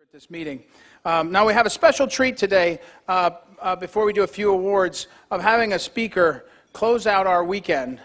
At this meeting. Now we have a special treat today, before we do a few awards, of having a speaker close out our weekend.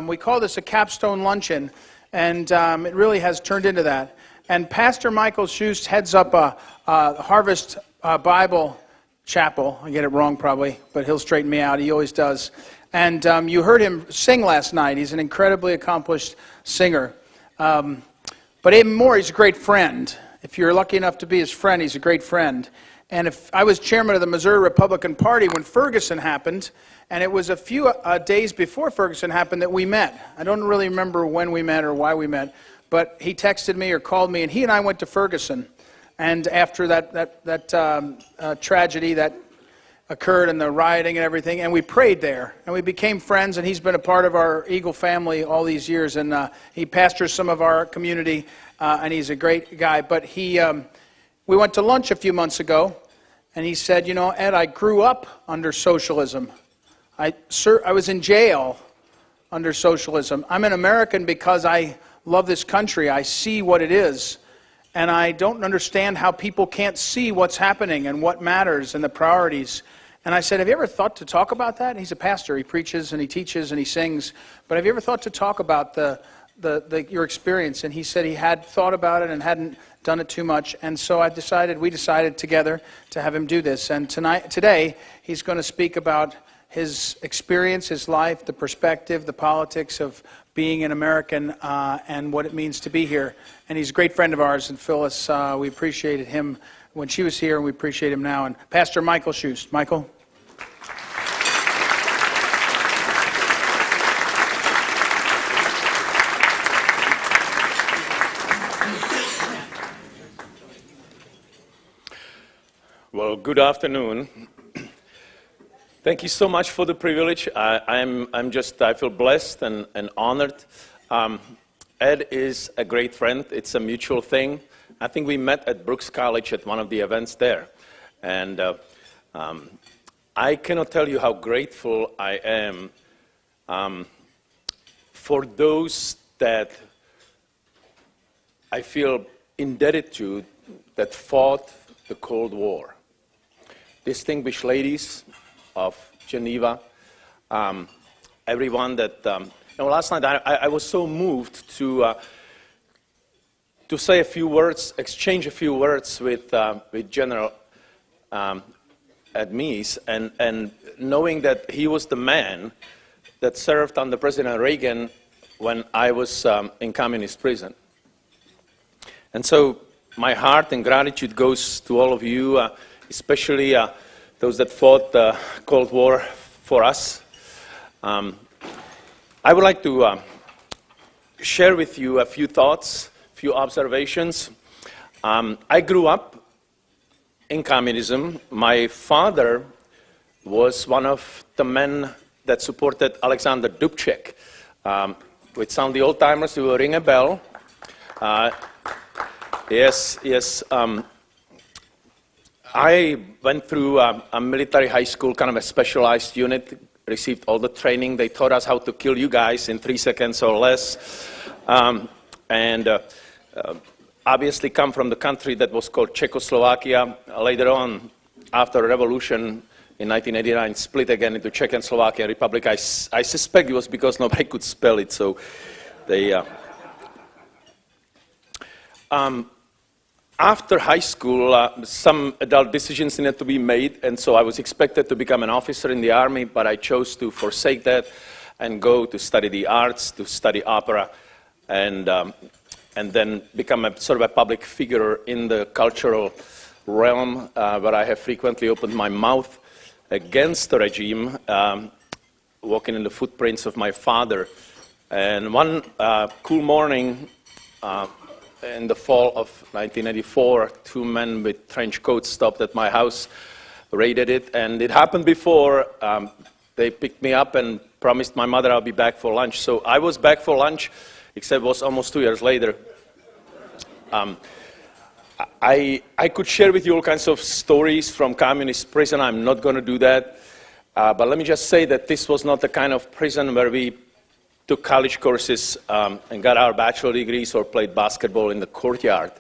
We call this a Capstone Luncheon, and it really has turned into that. And Pastor Michael Sust heads up a Harvest Bible Chapel. I get it wrong probably, but he'll straighten me out. He always does. And you heard him sing last night. He's an incredibly accomplished singer. But even more, he's a great friend. If you're lucky enough to be his friend, he's a great friend. And if I was chairman of the Missouri Republican Party when Ferguson happened, and it was a few days before Ferguson happened that we met. I don't really remember when we met or why we met, but he texted me or called me, and he and I went to Ferguson. And after that tragedy that occurred and the rioting and everything, and we prayed there, and we became friends, and he's been a part of our Eagle family all these years, and he pastors some of our community, and he's a great guy. But we went to lunch a few months ago, and he said, you know, Ed, I grew up under socialism. I was in jail under socialism. I'm an American because I love this country. I see what it is, and I don't understand how people can't see what's happening and what matters and the priorities. And I said, have you ever thought to talk about that? He's a pastor. He preaches and he teaches and he sings. But have you ever thought to talk about your experience? And he said he had thought about it and hadn't done it too much. And so we decided together to have him do this. And today, he's going to speak about his experience, his life, the perspective, the politics of being an American, and what it means to be here. And he's a great friend of ours, and Phyllis, we appreciated him when she was here, and we appreciate him now. And Pastor Michael Sust. Michael? Well, good afternoon. Thank you so much for the privilege. I feel blessed and honored. Ed is a great friend. It's a mutual thing. I think we met at Brooks College at one of the events there. And I cannot tell you how grateful I am for those that I feel indebted to that fought the Cold War. Distinguished ladies of Geneva, everyone that, last night I was so moved to say a few words, exchange a few words with General Admise, and knowing that he was the man that served under President Reagan when I was in communist prison. And so my heart and gratitude goes to all of you, especially those that fought the Cold War for us. I would like to share with you a few thoughts, few observations. I grew up in communism. My father was one of the men that supported Alexander Dubček. With some of the old-timers, who will ring a bell. Yes. I went through a military high school, kind of a specialized unit, received all the training. They taught us how to kill you guys in 3 seconds or less. Obviously come from the country that was called Czechoslovakia. Later on, after the revolution in 1989, split again into Czech and Slovakian Republic. I suspect it was because nobody could spell it, so they... After high school, some adult decisions needed to be made, and so I was expected to become an officer in the army, but I chose to forsake that and go to study the arts, to study opera, and then become a sort of a public figure in the cultural realm, where I have frequently opened my mouth against the regime, walking in the footprints of my father. And one cool morning, in the fall of 1984, 2 men with trench coats stopped at my house, raided it, and it happened before. They picked me up and promised my mother I'll be back for lunch. So I was back for lunch, except it was almost 2 years later. I could share with you all kinds of stories from communist prison. I'm not going to do that. But let me just say that this was not the kind of prison where we took college courses and got our bachelor degrees or played basketball in the courtyard.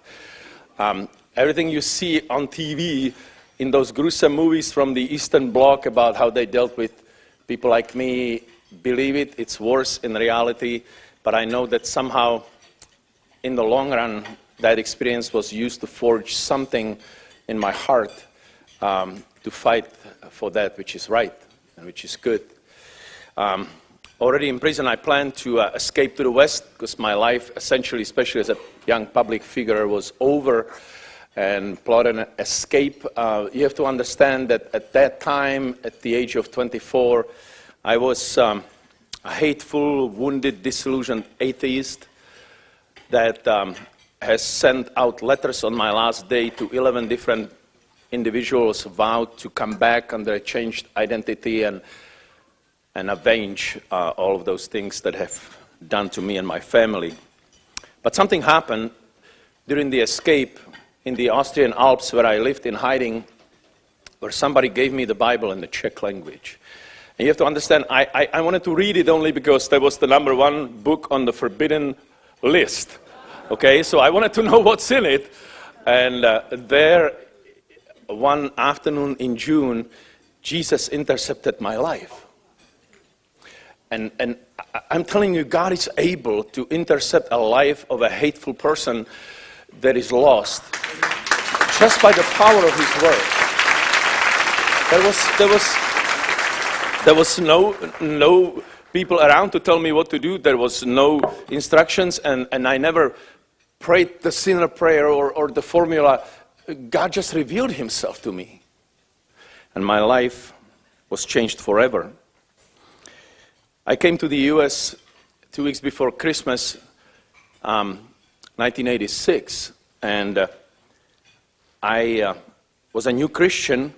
Everything you see on TV in those gruesome movies from the Eastern Bloc about how they dealt with people like me, believe it, it's worse in reality. But I know that somehow, in the long run, that experience was used to forge something in my heart to fight for that which is right and which is good. Already in prison, I planned to escape to the West because my life, essentially, especially as a young public figure, was over, and plotted an escape. You have to understand that at that time, at the age of 24, I was a hateful, wounded, disillusioned atheist that has sent out letters on my last day to 11 different individuals, vowed to come back under a changed identity and avenge all of those things that have done to me and my family. But something happened during the escape in the Austrian Alps, where I lived in hiding, where somebody gave me the Bible in the Czech language. And you have to understand, I wanted to read it only because that was the #1 book on the forbidden list. Okay, so I wanted to know what's in it. And there, one afternoon in June, Jesus intercepted my life. And I'm telling you, God is able to intercept a life of a hateful person that is lost just by the power of His word. There was no people around to tell me what to do. There was no instructions, and I never prayed the sinner prayer or the formula. God just revealed Himself to me, and my life was changed forever. I came to the U.S. 2 weeks before Christmas, 1986, and I was a new Christian.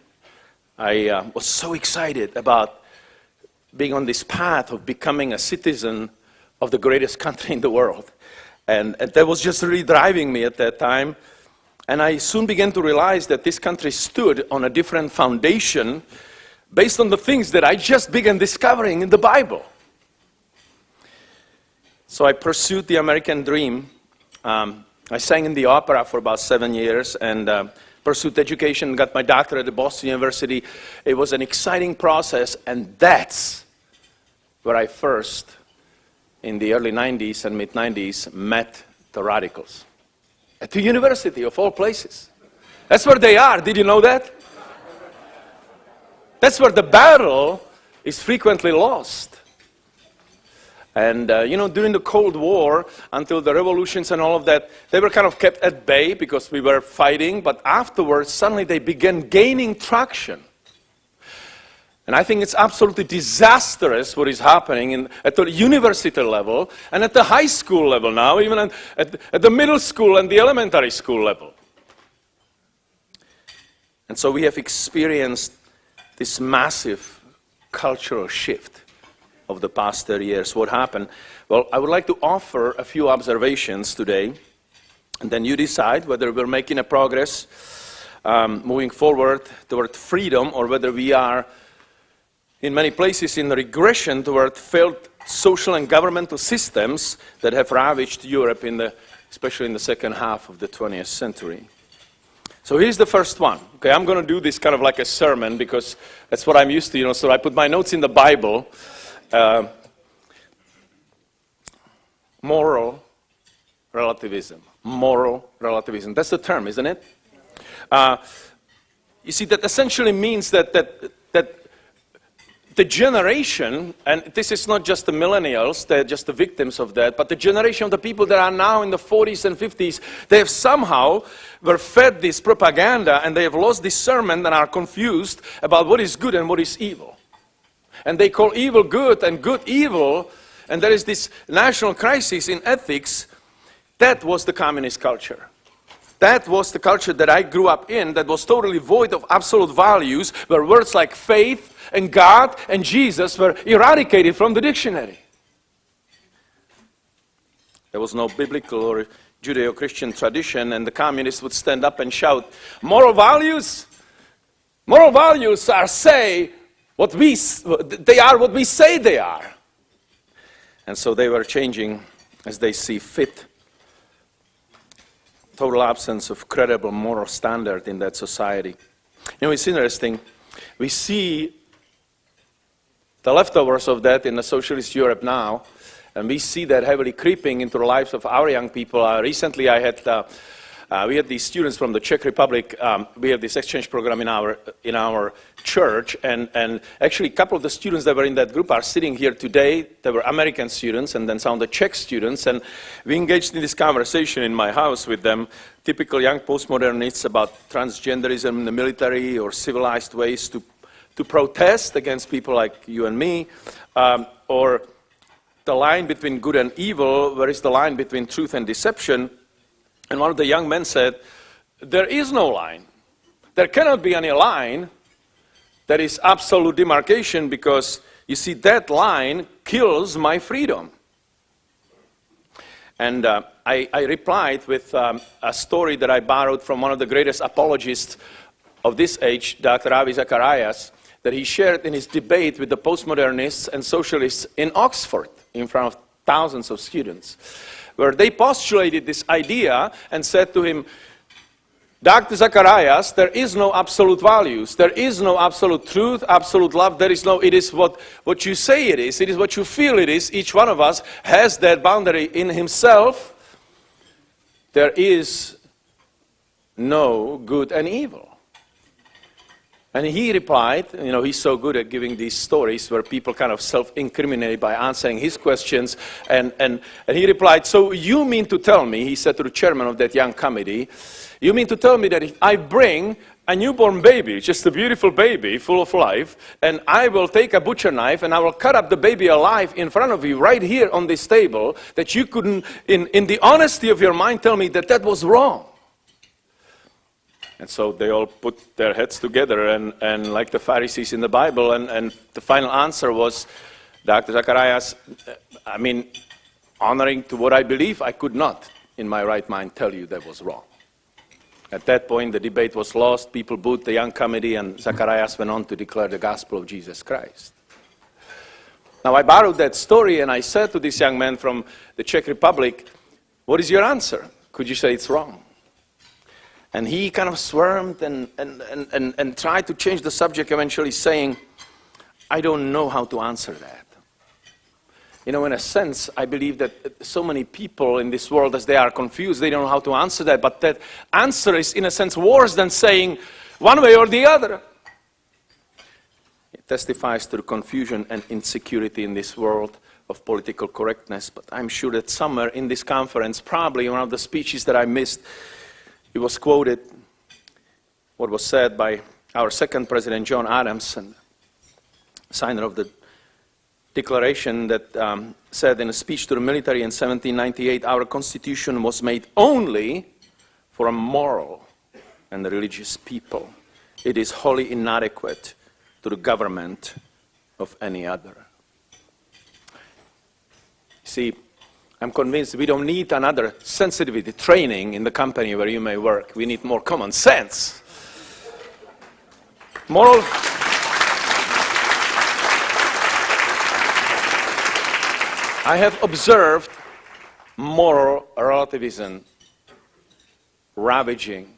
I was so excited about being on this path of becoming a citizen of the greatest country in the world. And that was just really driving me at that time. And I soon began to realize that this country stood on a different foundation based on the things that I just began discovering in the Bible. So I pursued the American dream. I sang in the opera for about 7 years and pursued education, got my doctorate at Boston University. It was an exciting process, and that's where I first, in the early 90s and mid-90s, met the radicals. At the university, of all places. That's where they are. Did you know that? That's where the battle is frequently lost. And, during the Cold War, until the revolutions and all of that, they were kind of kept at bay because we were fighting. But afterwards, suddenly they began gaining traction. And I think it's absolutely disastrous what is happening at the university level and at the high school level now, even at the middle school and the elementary school level. And so we have experienced this massive cultural shift of the past 30 years. What happened? Well, I would like to offer a few observations today, and then you decide whether we're making a progress moving forward toward freedom, or whether we are in many places in regression toward failed social and governmental systems that have ravaged Europe, especially in the second half of the 20th century. So here's the first one. Okay, I'm going to do this kind of like a sermon because that's what I'm used to, so I put my notes in the Bible. Moral relativism. Moral relativism. That's the term, isn't it? You see, that essentially means that the generation, and this is not just the millennials, they're just the victims of that, but the generation of the people that are now in the 40s and 50s, they have somehow were fed this propaganda, and they have lost discernment and are confused about what is good and what is evil. And they call evil good and good evil, and there is this national crisis in ethics. That was the communist culture. That was the culture that I grew up in, that was totally void of absolute values, where words like faith and God and Jesus were eradicated from the dictionary. There was no biblical or Judeo-Christian tradition, and the communists would stand up and shout, moral values are they are what we say they are. And so they were changing as they see fit. total absence of credible moral standard in that society. You know, it's interesting. We see the leftovers of that in the socialist Europe now, and we see that heavily creeping into the lives of our young people. Recently, we had these students from the Czech Republic. We have this exchange program in our church, and actually a couple of the students that were in that group are sitting here today. They were American students, and then some of the Czech students, and we engaged in this conversation in my house with them, typical young postmodernists about transgenderism in the military or civilized ways to protest against people like you and me, or the line between good and evil, where is the line between truth and deception? And one of the young men said, there is no line. There cannot be any line that is absolute demarcation, because, you see, that line kills my freedom. And I replied with a story that I borrowed from one of the greatest apologists of this age, Dr. Ravi Zacharias, that he shared in his debate with the postmodernists and socialists in Oxford in front of thousands of students, where they postulated this idea and said to him, Dr. Zacharias, there is no absolute values, there is no absolute truth, absolute love, there is no, it is what you say it is what you feel it is. Each one of us has that boundary in himself. There is no good and evil. And he replied, you know, he's so good at giving these stories where people kind of self-incriminate by answering his questions. And he replied, so you mean to tell me, he said to the chairman of that young committee, you mean to tell me that if I bring a newborn baby, just a beautiful baby full of life, and I will take a butcher knife and I will cut up the baby alive in front of you right here on this table, that you couldn't, in the honesty of your mind, tell me that that was wrong? And so they all put their heads together, and like the Pharisees in the Bible, and the final answer was, Dr. Zacharias, I mean, honoring to what I believe, I could not, in my right mind, tell you that was wrong. At that point, the debate was lost, people booed the young committee, and Zacharias went on to declare the gospel of Jesus Christ. Now, I borrowed that story, and I said to this young man from the Czech Republic, what is your answer? Could you say it's wrong? And he kind of squirmed and tried to change the subject, eventually saying, I don't know how to answer that. You know, in a sense, I believe that so many people in this world, as they are confused, they don't know how to answer that. But that answer is, in a sense, worse than saying one way or the other. It testifies to the confusion and insecurity in this world of political correctness. But I'm sure that somewhere in this conference, probably one of the speeches that I missed, it was quoted, what was said by our second president, John Adams, and signer of the declaration that said in a speech to the military in 1798, our Constitution was made only for a moral and religious people. It is wholly inadequate to the government of any other. See, I'm convinced we don't need another sensitivity training in the company where you may work. We need more common sense. Moral. I have observed moral relativism ravaging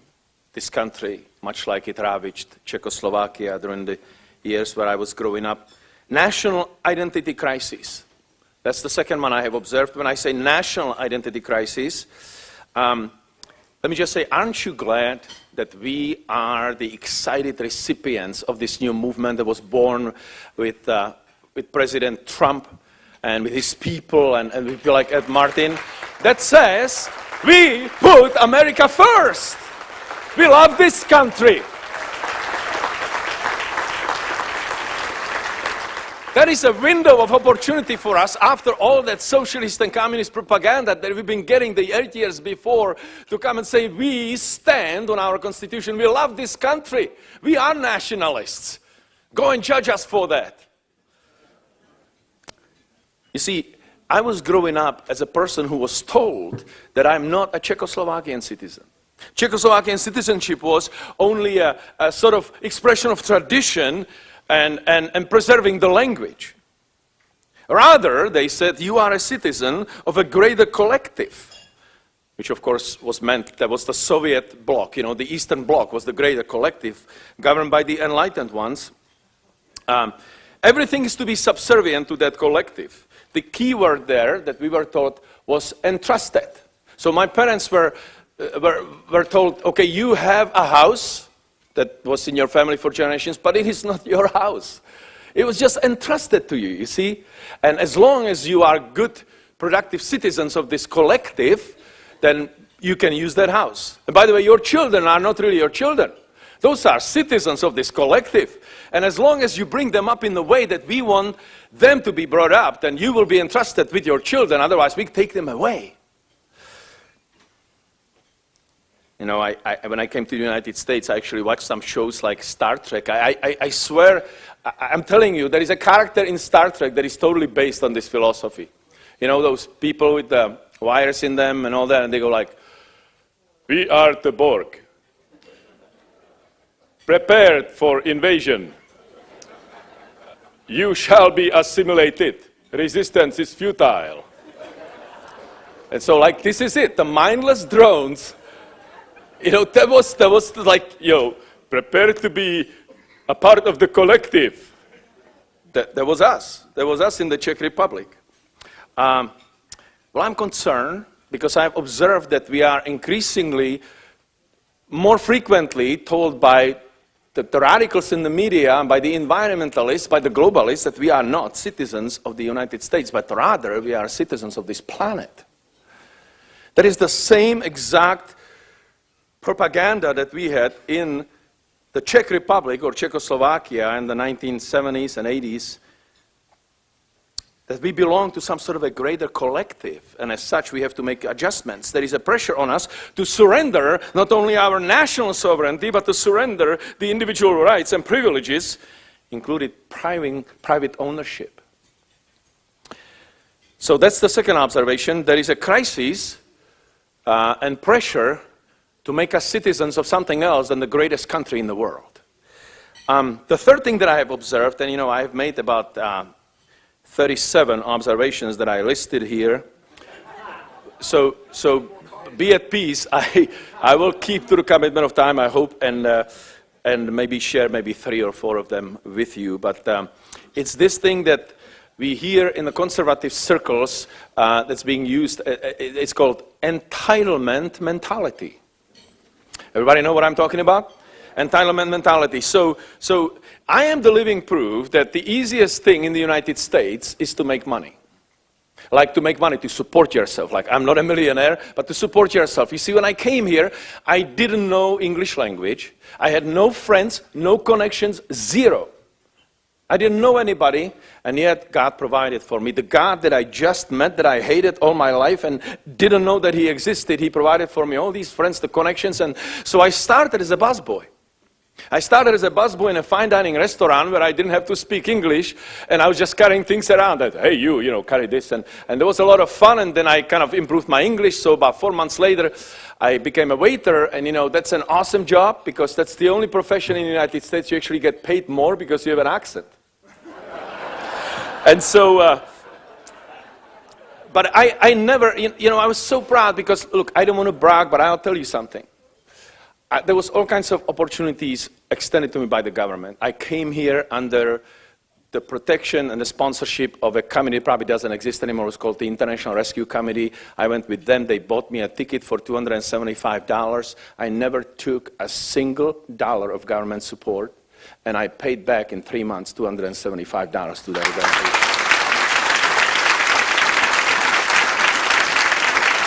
this country, much like it ravaged Czechoslovakia during the years where I was growing up. National identity crisis. That's the second one I have observed. When I say national identity crisis, let me just say, aren't you glad that we are the excited recipients of this new movement that was born with President Trump and with his people and with people like Ed Martin, that says, we put America first. We love this country. That is a window of opportunity for us after all that socialist and communist propaganda that we've been getting the 8 years before, to come and say, we stand on our Constitution, we love this country, we are nationalists. Go and judge us for that. You see, I was growing up as a person who was told that I'm not a Czechoslovakian citizen. Czechoslovakian citizenship was only a sort of expression of tradition and preserving the language. Rather, they said, you are a citizen of a greater collective. which of course was meant, that was the Soviet bloc, the Eastern Bloc was the greater collective, governed by the enlightened ones. Everything is to be subservient to that collective. The key word there that we were taught was entrusted. So my parents were told, okay, you have a house that was in your family for generations, but it is not your house. It was just entrusted to you, you see? And as long as you are good, productive citizens of this collective, then you can use that house. And by the way, your children are not really your children. Those are citizens of this collective. And as long as you bring them up in the way that we want them to be brought up, then you will be entrusted with your children. Otherwise, we take them away. When I came to the United States, I actually watched some shows like Star Trek. I swear, I'm telling you, there is a character in Star Trek that is totally based on this philosophy. Those people with the wires in them and all that, and they go like, "We are the Borg, prepared for invasion. You shall be assimilated. Resistance is futile." And so, this is it. The mindless drones, that was like, prepare to be a part of the collective. That was us. That was us in the Czech Republic. Well, I'm concerned because I've observed that we are increasingly, more frequently told by the radicals in the media, by the environmentalists, by the globalists, that we are not citizens of the United States, but rather we are citizens of this planet. That is the same exact propaganda that we had in the Czech Republic or Czechoslovakia in the 1970s and 80s, that we belong to some sort of a greater collective, and as such we have to make adjustments. There is a pressure on us to surrender not only our national sovereignty, but to surrender the individual rights and privileges, including private ownership. So that's the second observation. There is a crisis and pressure to make us citizens of something else than the greatest country in the world. The third thing that I have observed, and I have made about 37 observations that I listed here. So be at peace. I will keep to the commitment of time, I hope, and maybe share maybe 3 or 4 of them with you. But it's this thing that we hear in the conservative circles that's being used. It's called entitlement mentality. Everybody know what I'm talking about? Entitlement mentality. So I am the living proof that the easiest thing in the United States is to make money. Like to make money, to support yourself. Like, I'm not a millionaire, but to support yourself. You see, when I came here, I didn't know English language. I had no friends, no connections, zero. I didn't know anybody, and yet God provided for me. The God that I just met, that I hated all my life and didn't know that He existed, He provided for me all these friends, the connections, and so I started as a busboy. I started as a busboy in a fine dining restaurant where I didn't have to speak English, and I was just carrying things around that, hey, you carry this, and there was a lot of fun, and then I kind of improved my English, so about 4 months later, I became a waiter, and that's an awesome job, because that's the only profession in the United States you actually get paid more because you have an accent. And so, but I never, I was so proud because, look, I don't want to brag, but I'll tell you something. There was all kinds of opportunities extended to me by the government. I came here under the protection and the sponsorship of a committee that probably doesn't exist anymore. It was called the International Rescue Committee. I went with them. They bought me a ticket for $275. I never took a single dollar of government support, and I paid back in 3 months $275 to that organization.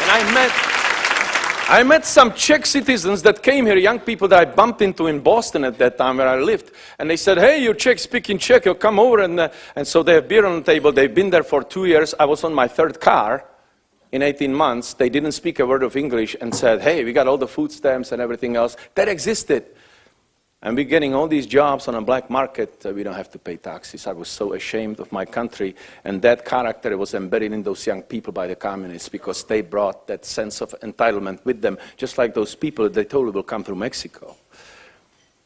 And I met some Czech citizens that came here, young people that I bumped into in Boston at that time where I lived. And they said, hey, you're Czech, speaking Czech, you'll come over. And so they have beer on the table. They've been there for 2 years. I was on my 3rd car in 18 months. They didn't speak a word of English and said, hey, we got all the food stamps and everything else. That existed. And we're getting all these jobs on a black market. We don't have to pay taxes. I was so ashamed of my country. And that character was embedded in those young people by the communists because they brought that sense of entitlement with them, just like those people they totally will come through Mexico.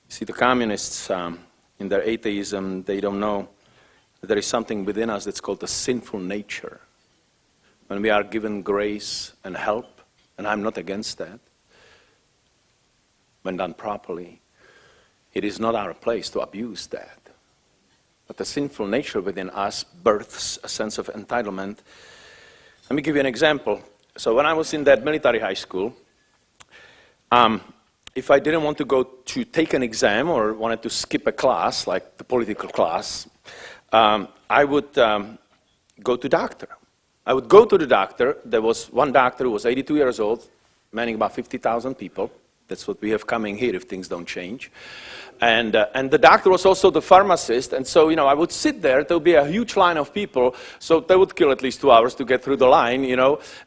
See, the communists, in their atheism, they don't know that there is something within us that's called the sinful nature. When we are given grace and help, and I'm not against that, when done properly, it is not our place to abuse that. But the sinful nature within us births a sense of entitlement. Let me give you an example. So when I was in that military high school, if I didn't want to go to take an exam or wanted to skip a class, like the political class, I would go to doctor. I would go to the doctor. There was one doctor who was 82 years old, manning about 50,000 people. That's what we have coming here if things don't change. And the doctor was also the pharmacist, and so, I would sit there. There would be a huge line of people, so that would kill at least 2 hours to get through the line,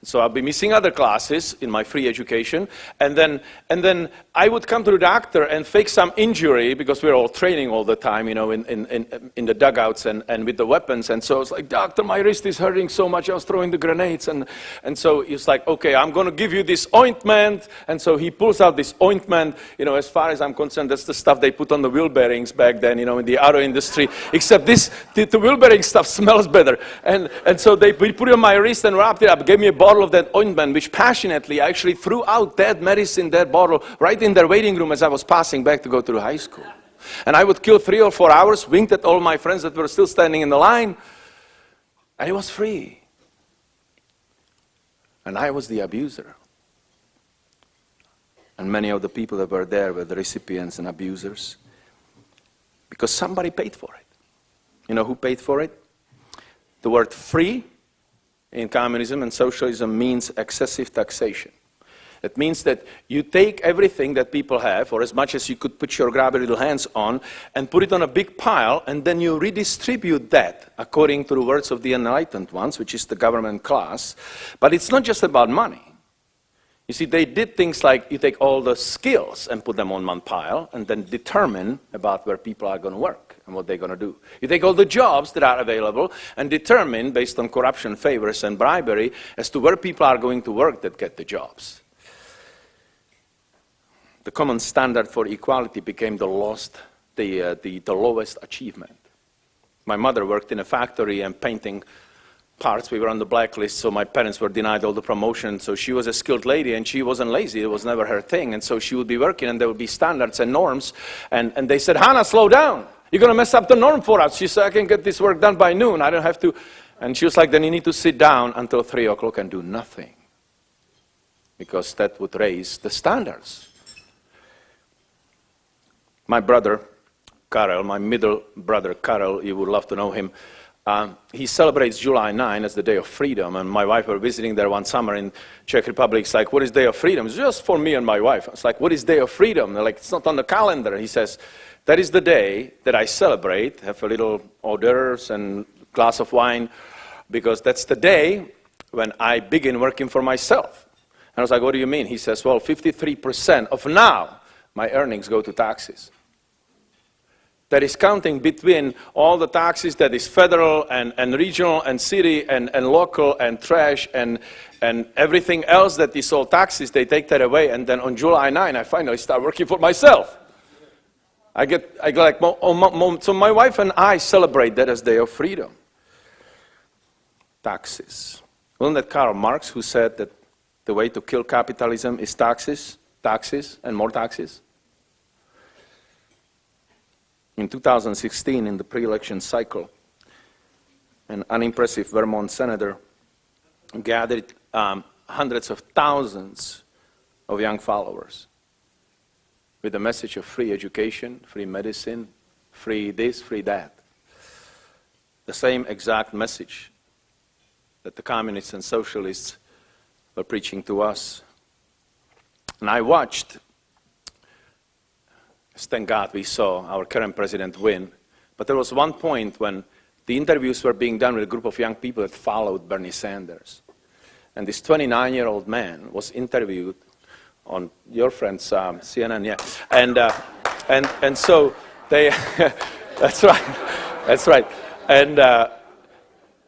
So I'll be missing other classes in my free education, and then I would come to the doctor and fake some injury, because we were all training all the time, in the dugouts and with the weapons, and so I was like, doctor, my wrist is hurting so much, I was throwing the grenades, and so he's like, okay, I'm going to give you this ointment, and so he pulls out this ointment, as far as I'm concerned, that's the stuff they put on the wheel bearings back then, in the auto industry, except the wheel bearing stuff smells better. And so they put it on my wrist and wrapped it up, gave me a bottle of that ointment, which passionately I actually threw out that medicine, that bottle, right in their waiting room as I was passing back to go to the high school. And I would kill 3 or 4 hours, winked at all my friends that were still standing in the line, and it was free. And I was the abuser. And many of the people that were there were the recipients and abusers, because somebody paid for it. You know who paid for it? The word free in communism and socialism means excessive taxation. It means that you take everything that people have, or as much as you could put your grubby little hands on, and put it on a big pile, and then you redistribute that according to the words of the enlightened ones, which is the government class. But it's not just about money. You see, they did things like you take all the skills and put them on one pile and then determine about where people are going to work and what they're going to do. You take all the jobs that are available and determine, based on corruption, favors, and bribery, as to where people are going to work that get the jobs. The common standard for equality became the lowest achievement. My mother worked in a factory and painting parts. We were on the blacklist, so my parents were denied all the promotion. So she was a skilled lady, and she wasn't lazy. It was never her thing. And so she would be working, and there would be standards and norms. And they said, Hannah, slow down. You're going to mess up the norm for us. She said, I can get this work done by noon. I don't have to. And she was like, then you need to sit down until 3 o'clock and do nothing, because that would raise the standards. My brother, Karel, my middle brother, Karel, you would love to know him. He celebrates July 9 as the Day of Freedom, and my wife were visiting there one summer in Czech Republic. It's like, what is Day of Freedom? It's just for me and my wife. It's like, what is Day of Freedom? They're like, it's not on the calendar. And he says, that is the day that I celebrate, have a little hors d'oeuvres and glass of wine, because that's the day when I begin working for myself. And I was like, what do you mean? He says, well, 53% of now my earnings go to taxes. That is counting between all the taxes that is federal and regional and city and local and trash and everything else that is all taxes. They take that away, and then on July 9 I finally start working for myself. I get like, so my wife and I celebrate that as Day of Freedom. Taxes. Wasn't that Karl Marx who said that the way to kill capitalism is taxes, and more taxes? In 2016, in the pre-election cycle, an unimpressive Vermont senator gathered hundreds of thousands of young followers with the message of free education, free medicine, free this, free that. The same exact message that the communists and socialists were preaching to us. And I watched. Thank God we saw our current president win. But there was one point when the interviews were being done with a group of young people that followed Bernie Sanders. And this 29-year-old man was interviewed on your friend's CNN, yeah. And so they, that's right.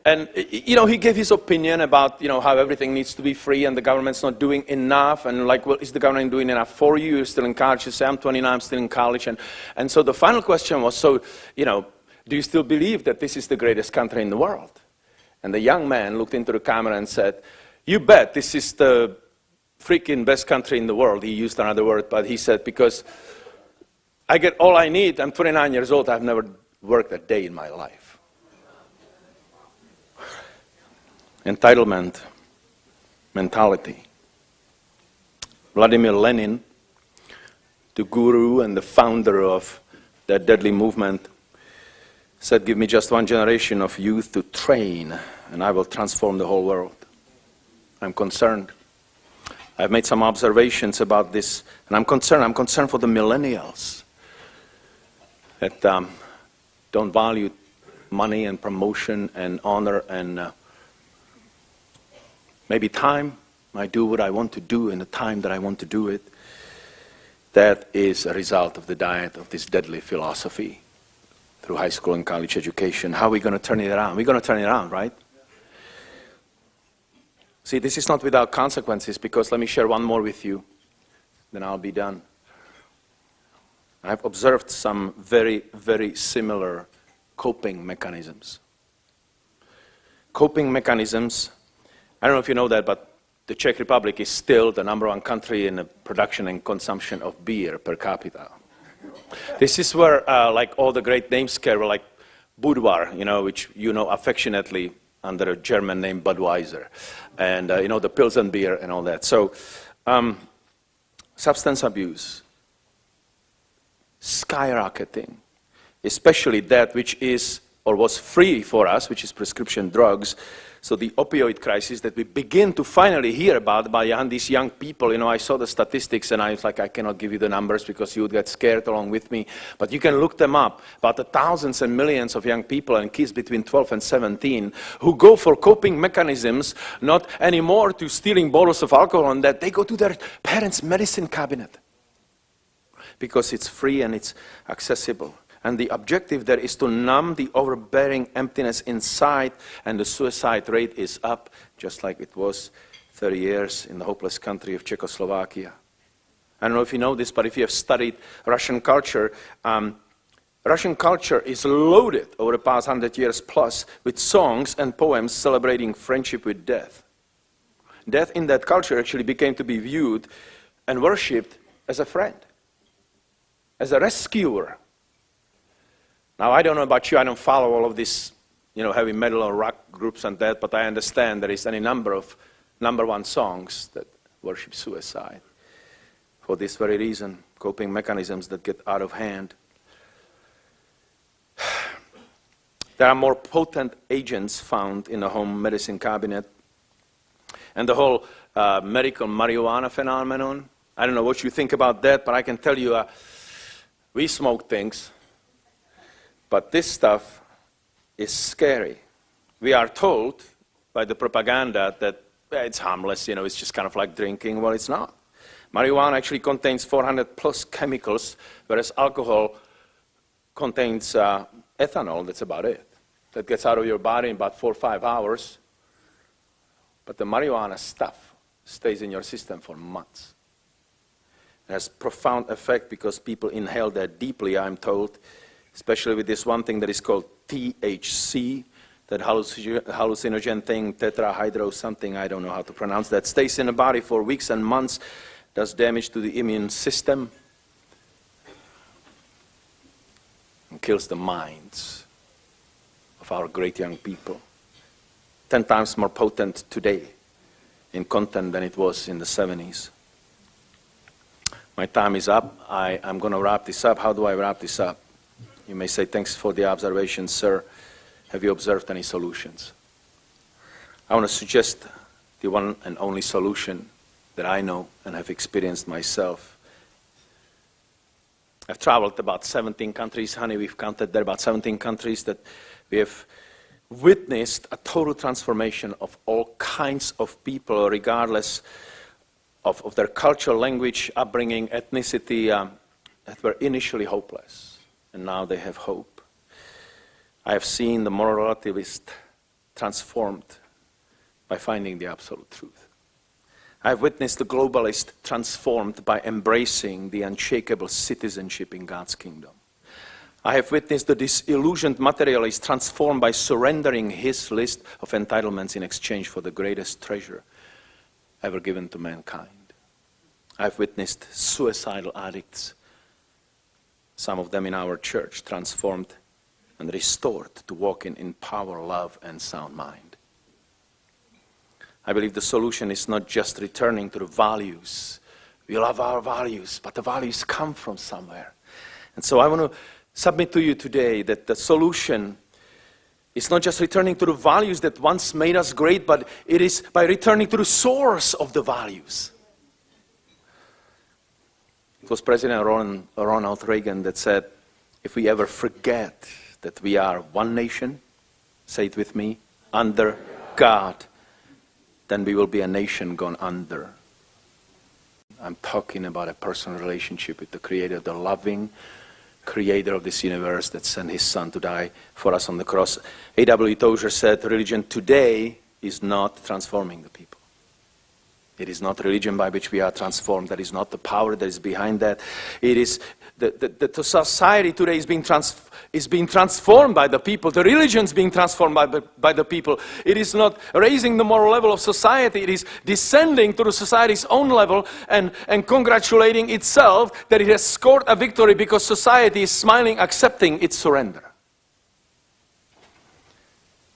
And he gave his opinion about, how everything needs to be free and the government's not doing enough. And like, well, is the government doing enough for you? You're still in college. You say, I'm 29, I'm still in college. And so the final question was, so, do you still believe that this is the greatest country in the world? And the young man looked into the camera and said, you bet, this is the freaking best country in the world. He used another word, but he said, because I get all I need. I'm 29 years old. I've never worked a day in my life. Entitlement mentality. Vladimir Lenin, the guru and the founder of that deadly movement, said, give me just one generation of youth to train, and I will transform the whole world. I'm concerned. I've made some observations about this, and I'm concerned. I'm concerned for the millennials that don't value money and promotion and honor and maybe time. I do what I want to do in the time that I want to do it. That is a result of the diet of this deadly philosophy through high school and college education. How are we going to turn it around? We're going to turn it around, right? See, this is not without consequences, because let me share one more with you, then I'll be done. I've observed some very, very similar coping mechanisms. Coping mechanisms, I don't know if you know that, but the Czech Republic is still the #1 country in the production and consumption of beer per capita. This is where like all the great names came, like Budvar, which you know affectionately under a German name Budweiser, and the Pilsen beer and all that. So substance abuse, skyrocketing, especially that which is or was free for us, which is prescription drugs. So the opioid crisis that we begin to finally hear about by these young people. I saw the statistics and I was like, I cannot give you the numbers because you would get scared along with me. But you can look them up. About the thousands and millions of young people and kids between 12 and 17 who go for coping mechanisms, not anymore to stealing bottles of alcohol and that. They go to their parents' medicine cabinet because it's free and it's accessible. And the objective there is to numb the overbearing emptiness inside, and the suicide rate is up, just like it was 30 years in the hopeless country of Czechoslovakia. I don't know if you know this, but if you have studied Russian culture is loaded over the past 100 years plus with songs and poems celebrating friendship with death. Death in that culture actually became to be viewed and worshipped as a friend, as a rescuer. Now, I don't know about you, I don't follow all of this, heavy metal or rock groups and that, but I understand there is any number of #1 songs that worship suicide. For this very reason, coping mechanisms that get out of hand. There are more potent agents found in the home medicine cabinet. And the whole medical marijuana phenomenon, I don't know what you think about that, but I can tell you, we smoke things. But this stuff is scary. We are told by the propaganda that it's harmless, it's just kind of like drinking. Well, it's not. Marijuana actually contains 400 plus chemicals, whereas alcohol contains ethanol, that's about it. That gets out of your body in about 4 or 5 hours. But the marijuana stuff stays in your system for months. It has profound effect because people inhale that deeply, I'm told, especially with this one thing that is called THC, that hallucinogen thing, tetrahydro something, I don't know how to pronounce that, stays in the body for weeks and months, does damage to the immune system, and kills the minds of our great young people. 10 times more potent today in content than it was in the 70s. My time is up. I'm going to wrap this up. How do I wrap this up? You may say, thanks for the observation, sir. Have you observed any solutions? I want to suggest the one and only solution that I know and have experienced myself. I've traveled about 17 countries, honey, we've counted there about 17 countries that we have witnessed a total transformation of all kinds of people, regardless of their culture, language, upbringing, ethnicity, that were initially hopeless. And now they have hope. I have seen the moral relativist transformed by finding the absolute truth. I have witnessed the globalist transformed by embracing the unshakable citizenship in God's kingdom. I have witnessed the disillusioned materialist transformed by surrendering his list of entitlements in exchange for the greatest treasure ever given to mankind. I've witnessed suicidal addicts, some of them in our church, transformed and restored to walk in power, love, and sound mind. I believe the solution is not just returning to the values. We love our values, but the values come from somewhere. And so I want to submit to you today that the solution is not just returning to the values that once made us great, but it is by returning to the source of the values. It was President Ronald Reagan that said, if we ever forget that we are one nation, say it with me, under God, then we will be a nation gone under. I'm talking about a personal relationship with the Creator, the loving Creator of this universe that sent His Son to die for us on the cross. A.W. Tozer said, religion today is not transforming the people. It is not religion by which we are transformed. That is not the power that is behind that. It is the society today is being transformed by the people. The religion is being transformed by the people. It is not raising the moral level of society. It is descending to the society's own level and congratulating itself that it has scored a victory because society is smiling, accepting its surrender.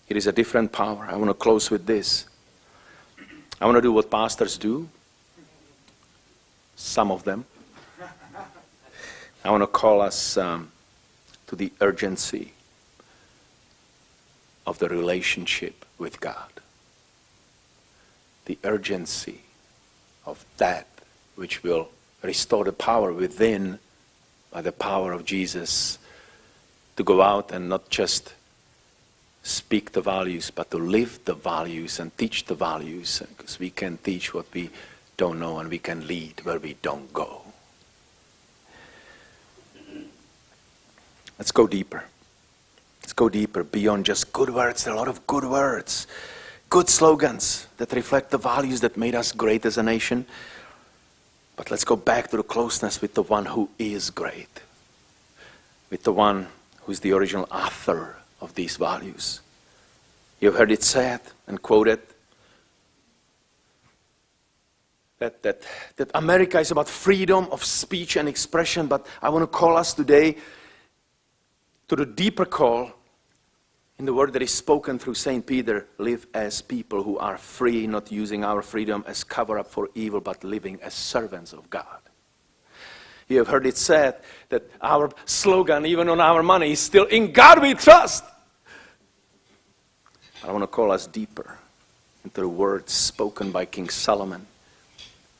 It is a different power. I want to close with this. I want to do what pastors do, some of them. I want to call us to the urgency of the relationship with God. The urgency of that which will restore the power within by the power of Jesus to go out and not just speak the values, but to live the values and teach the values, because we can teach what we don't know and we can lead where we don't go. Let's go deeper. Let's go deeper beyond just good words. There are a lot of good words, good slogans that reflect the values that made us great as a nation. But let's go back to the closeness with the one who is great, with the one who is the original author of these values. You've heard it said and quoted that America is about freedom of speech and expression, but I want to call us today to the deeper call in the word that is spoken through St. Peter, live as people who are free, not using our freedom as cover-up for evil, but living as servants of God. You have heard it said that our slogan, even on our money, is still, in God we trust. I want to call us deeper into the words spoken by King Solomon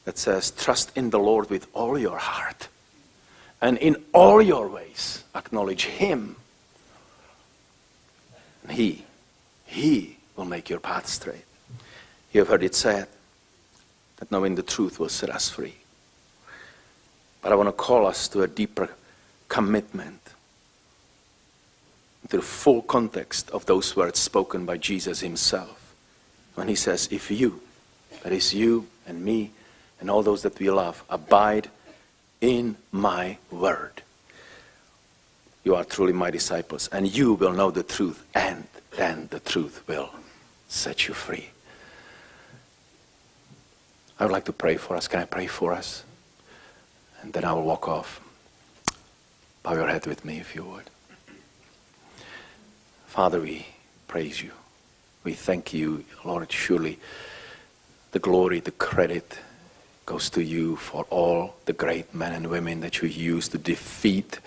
that says, trust in the Lord with all your heart, and in all your ways acknowledge Him. And He will make your path straight. You have heard it said that knowing the truth will set us free. But I want to call us to a deeper commitment to the full context of those words spoken by Jesus Himself. When He says, if you, that is you and me and all those that we love, abide in my word, you are truly my disciples, and you will know the truth, and then the truth will set you free. I would like to pray for us. Can I pray for us? And then I will walk off. Bow your head with me if you would. Father, we praise you. We thank you, Lord. Surely the glory, the credit goes to you for all the great men and women that you used to defeat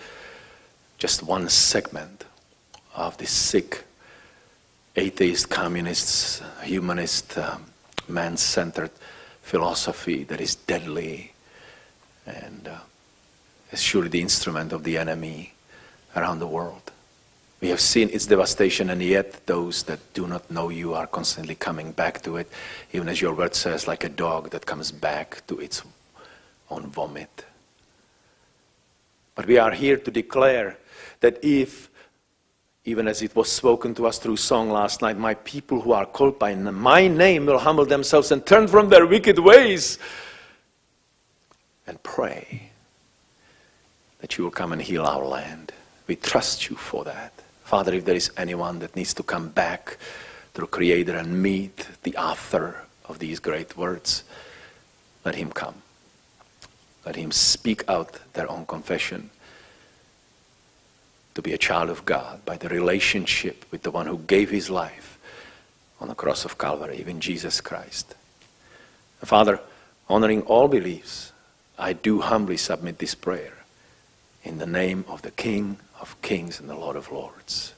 just one segment of this sick, atheist, communist, humanist, man-centered philosophy that is deadly and is surely the instrument of the enemy around the world. We have seen its devastation, and yet those that do not know you are constantly coming back to it, even as your word says, like a dog that comes back to its own vomit. But we are here to declare that if, even as it was spoken to us through song last night, my people who are called by my name will humble themselves and turn from their wicked ways and pray, that you will come and heal our land. We trust you for that. Father, if there is anyone that needs to come back to the Creator and meet the author of these great words, let him come. Let him speak out their own confession to be a child of God by the relationship with the one who gave his life on the cross of Calvary, even Jesus Christ. Father, honoring all beliefs, I do humbly submit this prayer in the name of the King of Kings and the Lord of Lords,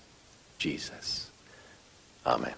Jesus. Amen.